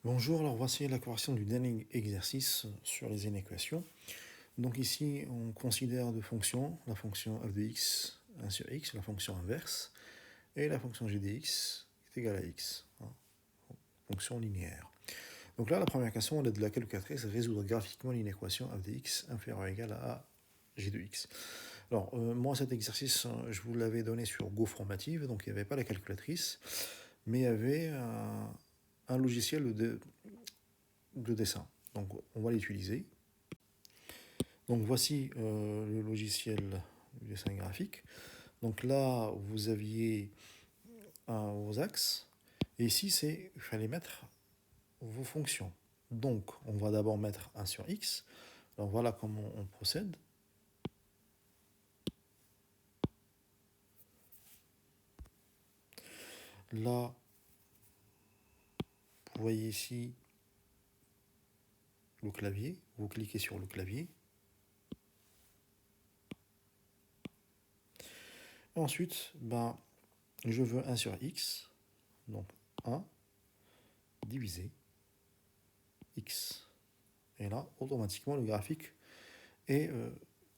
Bonjour, alors voici la correction du dernier exercice sur les inéquations. Donc ici, on considère deux fonctions, la fonction f de x 1 sur x, la fonction inverse, et la fonction g de x est égale à x, fonction linéaire. Donc là, la première question, elle est de la calculatrice, résoudre graphiquement l'inéquation f de x inférieur ou égal à g de x. Alors, moi, cet exercice, je vous l'avais donné sur Go Formative, donc il n'y avait pas la calculatrice, mais il y avait un logiciel de dessin. Donc on va l'utiliser. Donc voici le logiciel du dessin graphique. Donc là, vous aviez vos axes. Et ici, il fallait mettre vos fonctions. Donc, on va d'abord mettre 1 sur x. Alors voilà comment on procède. Là, vous voyez ici le clavier. Vous cliquez sur le clavier. Et ensuite, je veux 1 sur x. Donc 1 divisé x. Et là, automatiquement, le graphique est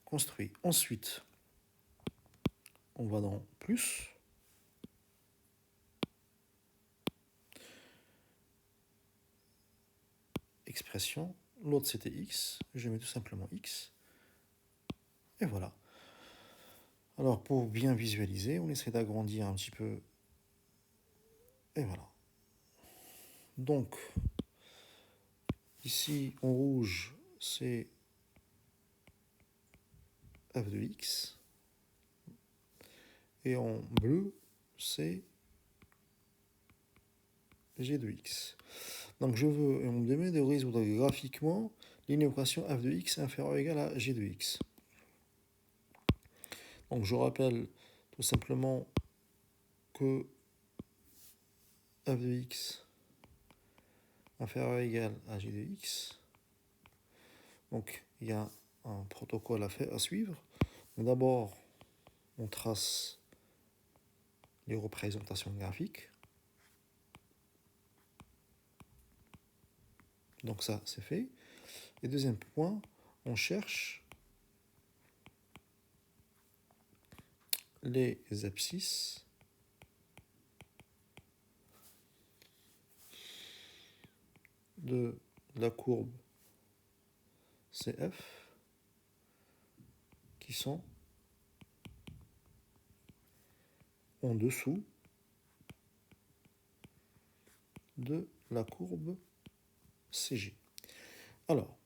construit. Ensuite, on va dans plus. Expression. L'autre, c'était x. Je mets tout simplement x. Et voilà. Alors, pour bien visualiser, on essaie d'agrandir un petit peu. Et voilà. Donc, ici, en rouge, c'est f de x. Et en bleu, c'est g de x. Donc, on me demande de résoudre graphiquement l'inéquation f de x inférieure ou égale à g de x. Donc, je rappelle tout simplement que f de x inférieur ou égal à g de x. Donc, il y a un protocole à suivre. D'abord, on trace les représentations graphiques. Donc ça, c'est fait. Et deuxième point, on cherche les abscisses de la courbe CF qui sont en dessous de la courbe CG. Alors,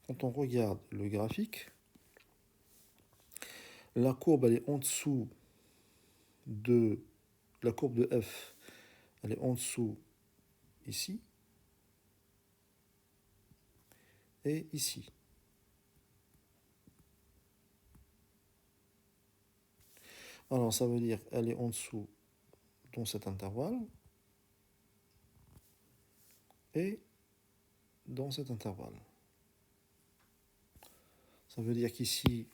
quand on regarde le graphique, la courbe elle est en dessous de la courbe de F, elle est en dessous ici et ici. Alors ça veut dire qu'elle est en dessous dans cet intervalle et dans cet intervalle. Ça veut dire qu'ici,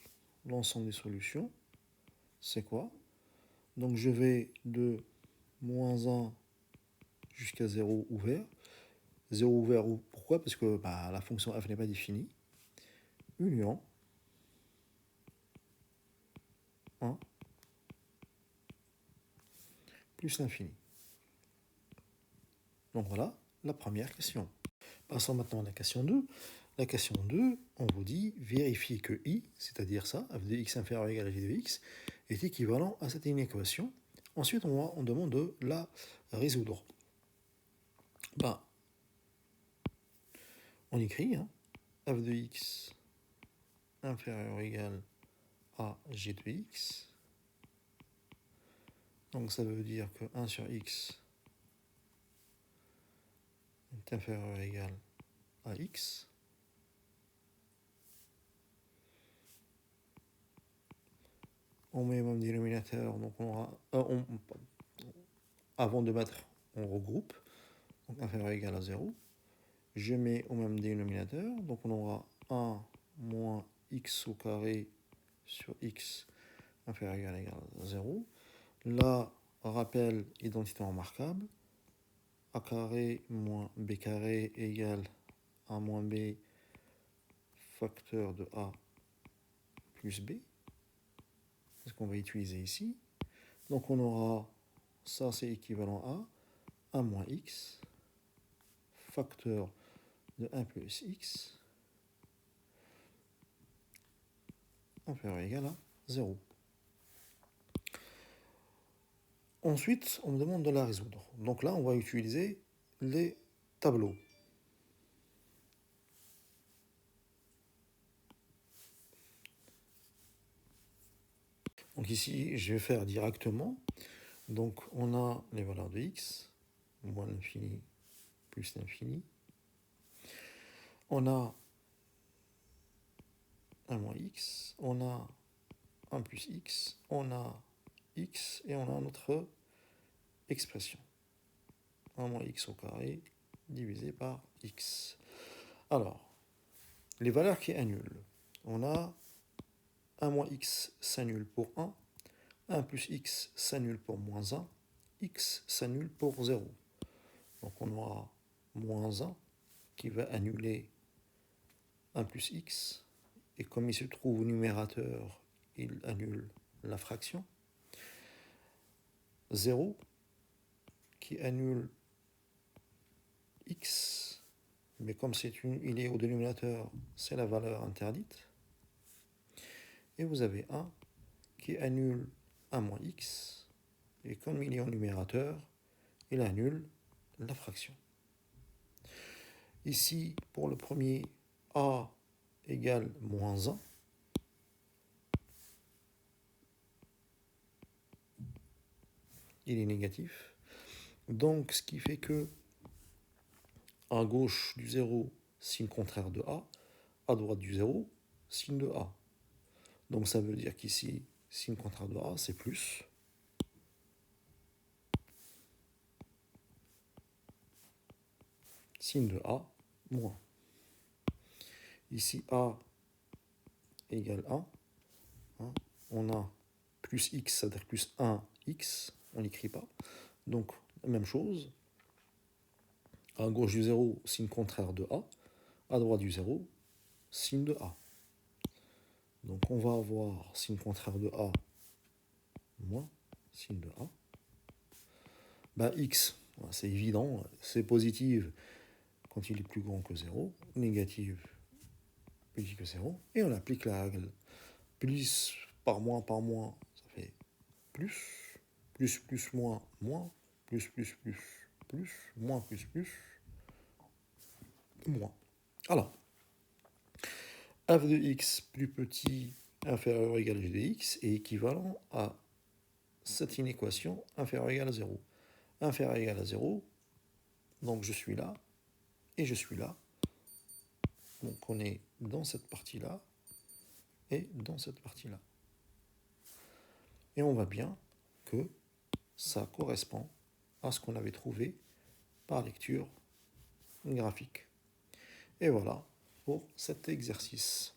l'ensemble des solutions, c'est quoi? Donc je vais de moins 1 jusqu'à 0 ouvert. 0 ouvert, pourquoi? Parce que la fonction f n'est pas définie. Union 1 plus l'infini. Donc voilà la première question. Passons maintenant à la question 2. La question 2, on vous dit vérifier que i, c'est-à-dire ça, f de x inférieur ou égal à g de x, est équivalent à cette inéquation. Ensuite, on demande de la résoudre. On écrit f de x inférieur ou égal à g de x. Donc ça veut dire que 1 sur x est inférieur ou égal à x. On met au même dénominateur, donc on aura avant de mettre, on regroupe, donc inférieur ou égal à 0. Je mets au même dénominateur, donc on aura 1 moins x au carré sur x inférieur ou égal à 0. Là, rappel, identité remarquable. a carré moins b carré égale a moins b facteur de a plus b. C'est ce qu'on va utiliser ici. Donc on aura, ça c'est équivalent à 1 moins x, facteur de 1 plus x, inférieur ou égal à 0. Ensuite, on me demande de la résoudre. Donc là, on va utiliser les tableaux. Donc ici, je vais faire directement. Donc on a les valeurs de x, moins l'infini plus l'infini. On a 1 moins x, on a 1 plus x, on a x et on a notre expression. 1 moins x au carré divisé par x. Alors, les valeurs qui annulent. On a 1 moins x s'annule pour 1, 1 plus x s'annule pour moins 1, x s'annule pour 0. Donc on aura moins 1 qui va annuler 1 plus x. Et comme il se trouve au numérateur, il annule la fraction. 0 qui annule x, mais comme il est au dénominateur, c'est la valeur interdite. Et vous avez 1 qui annule 1 moins x, et comme il est au numérateur, il annule la fraction. Ici, pour le premier, a égale moins 1. Il est négatif. Donc, ce qui fait que à gauche du 0, signe contraire de a, à droite du 0, signe de a. Donc, ça veut dire qu'ici, signe contraire de a, c'est plus. Signe de a, moins. Ici, a égale 1. On a plus x, c'est-à-dire plus 1x, on n'écrit pas. Donc, la même chose. À gauche du 0, signe contraire de a. À droite du 0, signe de a. Donc, on va avoir signe contraire de a moins signe de a. Ben, x, c'est évident, c'est positif quand il est plus grand que 0, négatif plus petit que 0, et on applique la règle. Plus par moins, ça fait plus, plus, moins, plus, moins, moins. Alors, f de x plus petit inférieur ou égal à g de x est équivalent à cette inéquation inférieur ou égal à 0. Inférieur ou égal à 0, donc je suis là, et je suis là. Donc on est dans cette partie-là, et dans cette partie-là. Et on voit bien que ça correspond à ce qu'on avait trouvé par lecture graphique. Et voilà pour cet exercice.